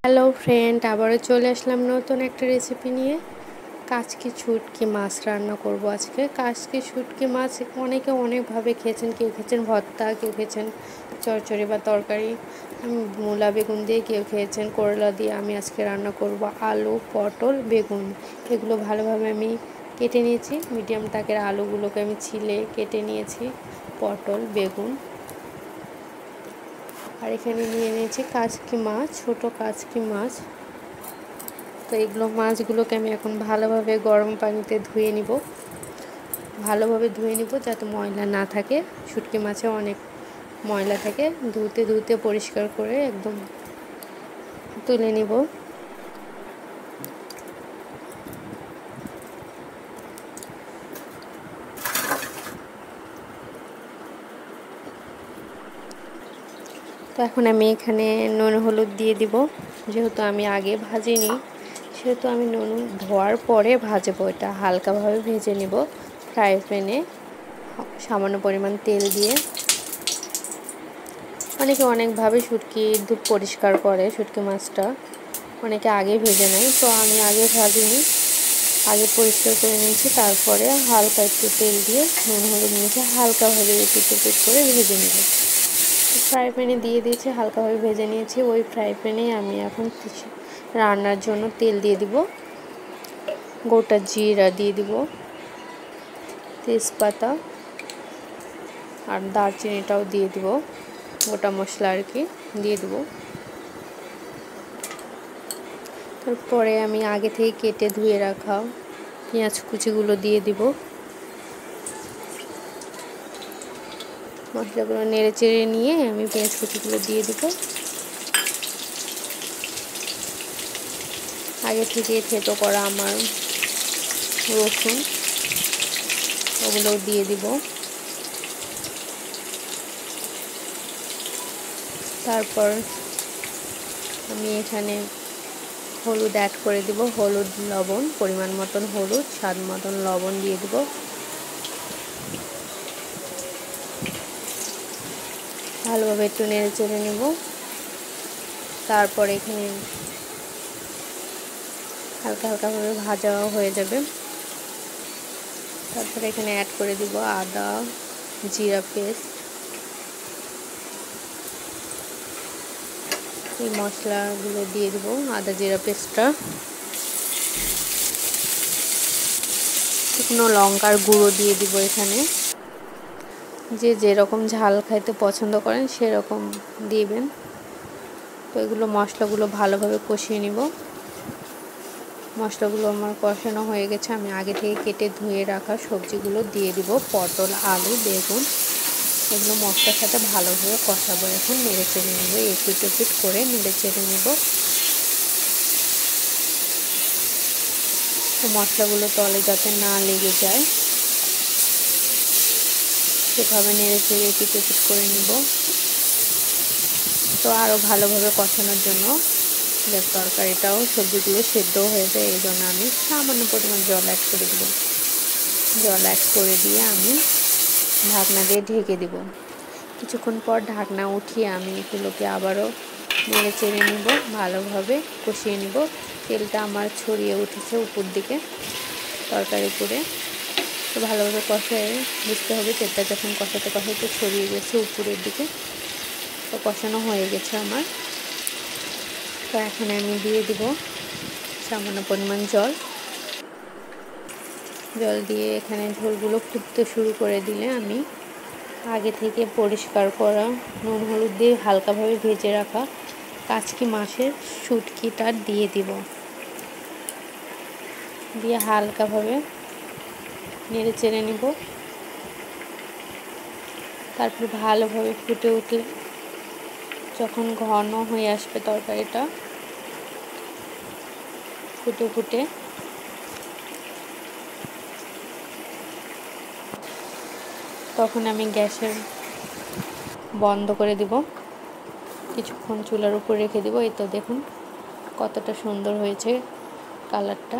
Hello friend, আবারও চলে আসলাম নতুন একটা রেসিপি নিয়ে। কাচকি শুটকি মাছ রান্না করব আজকে। কাচকি শুটকি মাছ অনেকে অনেকভাবে খেয়েছেন। কেউ খেয়েছেন ভর্তা, কেউ খেয়েছেন চচ্চড়ি বা তরকারি, মূলা বেগুন দিয়ে, কেউ খেয়েছেন করলা দিয়ে। আমি আজকে রান্না করব আলু, পটল, বেগুন। এগুলো ভালোভাবে আমি কেটে নিয়েছি। মিডিয়াম টাকের আলুগুলোকে আমি ছিলে কেটে নিয়েছি, পটল, বেগুন। আর এখানে নিয়ে নিয়েছি কাচকি মাছ, ছোট কাচকি মাছ। তো এগুলো মাছগুলোকে আমি এখন ভালোভাবে গরম পানিতে ধুয়ে নিব। ভালোভাবে ধুয়ে নিব যাতে ময়লা না থাকে। শুটকি মাছে অনেক ময়লা থাকে। ধুতে ধুতে পরিষ্কার করে একদম তুলে নিব। তো এখন আমি এখানে নুন হলুদ দিয়ে দিব। যেহেতু আমি আগে ভাজিনি, সেহেতু আমি নুন ধোয়ার পরে ভাজবো। এটা হালকাভাবে ভেজে নিব ফ্রাই প্যানে সামান্য পরিমাণ তেল দিয়ে। অনেকে অনেকভাবে শুটকি পরিষ্কার করে, শুটকি মাছটা অনেকে আগে ভেজে নেয়। তো আমি আগে ভাজিনি, আগে পরিষ্কার করে নিয়েছি। তারপরে হালকা একটু তেল দিয়ে নুন হলুদ নিচে হালকাভাবে একটু করে ভেজে নেব। ফ্রাই প্যানে দিয়ে দিয়েছি, হালকাভাবে ভেজে নিয়েছি। ওই ফ্রাই প্যানে আমি এখন রান্নার জন্য তেল দিয়ে দিব। গোটা জিরা দিয়ে দিব, তেজপাতা আর দারচিনিটাও দিয়ে দিব, গোটা মশলা আর কি দিয়ে দিব। তারপরে আমি আগে থেকে কেটে ধুয়ে রাখা পেঁয়াজ কুচিগুলো দিয়ে দিব। মশলাগুলো নেড়ে চেড়ে নিয়ে আমি পেঁয়াজ কুচিগুলো দিয়ে দিব। আগে থেকে থেতো করা আমার রসুন, ওগুলো দিয়ে দিব। তারপর আমি এখানে হলুদ অ্যাড করে দিব। হলুদ, লবণ, পরিমাণ মতন হলুদ, স্বাদ মতন লবণ দিয়ে দিব। ভালোভাবে একটু নেড়ে চেড়ে নেব। তারপর এখানে হালকা হালকাভাবে ভাজা হয়ে যাবে। তারপরে এখানে অ্যাড করে দিব আদা জিরা পেস্ট। এই মশলাগুলো দিয়ে দিব, আদা জিরা পেস্টটা। শুকনো লঙ্কার গুঁড়ো দিয়ে দিব এখানে। যে যেরকম ঝাল খাইতে পছন্দ করেন সেরকম দিবেন। তো এগুলো মশলাগুলো ভালোভাবে কষিয়ে নিব। মশলাগুলো আমার কষানো হয়ে গেছে। আমি আগে থেকে কেটে ধুয়ে রাখা সবজিগুলো দিয়ে দিব। পটল, আলু, বেগুন, এগুলো মশলার সাথে ভালোভাবে কষাবো। এখন নেড়ে চেড়ে নেব, এপিট ওপিট করে নেড়ে চেড়ে নেব। তো মশলাগুলো তলে যাতে না লেগে যায় সেভাবে নেড়ে চেড়ে এপিট ওপিট করে নেব। তো আরও ভালোভাবে কষানোর জন্য, যাতে তরকারিটাও সবজিগুলো সেদ্ধ হয়ে যায়, এই জন্য আমি সামান্য পরিমাণ জল অ্যাড করে দেব। জল অ্যাড করে দিয়ে আমি ঢাকনা দিয়ে ঢেকে দেব। কিছুক্ষণ পর ঢাকনা উঠিয়ে আমি এগুলোকে আবারও নেড়ে চেড়ে নিব, ভালোভাবে কষিয়ে নিব। তেলটা আমার ছড়িয়ে উঠেছে উপর দিকে তরকারি করে। তো ভালোভাবে কষায় বুঝতে হবে তেলটা যখন কষাতে কষাতে ছড়িয়ে গেছে উপরের দিকে। তো কষানো হয়ে গেছে আমার। তো এখন আমি দিয়ে দিব সামান্য পরিমাণ জল। জল দিয়ে এখানে ঝোলগুলো ফুটতে শুরু করে দিলে আমি আগে থেকে পরিষ্কার করা নুন হলুদ দিয়ে হালকাভাবে ভেজে রাখা কাচকি মাছের শুটকিটা দিয়ে দিব। দিয়ে হালকাভাবে নেড়ে চেড়ে নিব। তারপর ভালোভাবে ফুটে উঠলে, যখন ঘন হয়ে আসবে তরকারিটা ফুটে ফুটে, তখন আমি গ্যাসের বন্ধ করে দিব। কিছুক্ষণ চুলার উপর রেখে দিব। এই তো দেখুন কতটা সুন্দর হয়েছে কালারটা।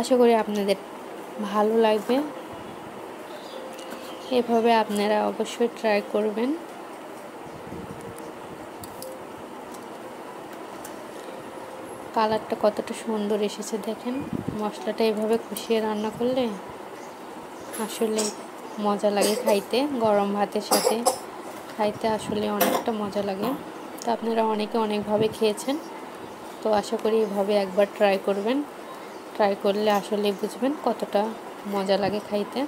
আশা করি আপনাদের ভালো লাগবে। এভাবে আপনারা অবশ্যই ট্রাই করবেন। কালারটা কতটা সুন্দর এসেছে দেখেন। মশলাটা এভাবে কষিয়ে রান্না করলে আসলে মজা লাগে খাইতে, গরম ভাতের সাথে খাইতে আসলে অনেকটা মজা লাগে। তো আপনারা অনেকে অনেকভাবে খেয়েছেন, তো আশা করি এভাবে একবার ট্রাই করবেন। ট্রাই করলে আসলে বুঝবেন কতটা মজা লাগে খাইতে।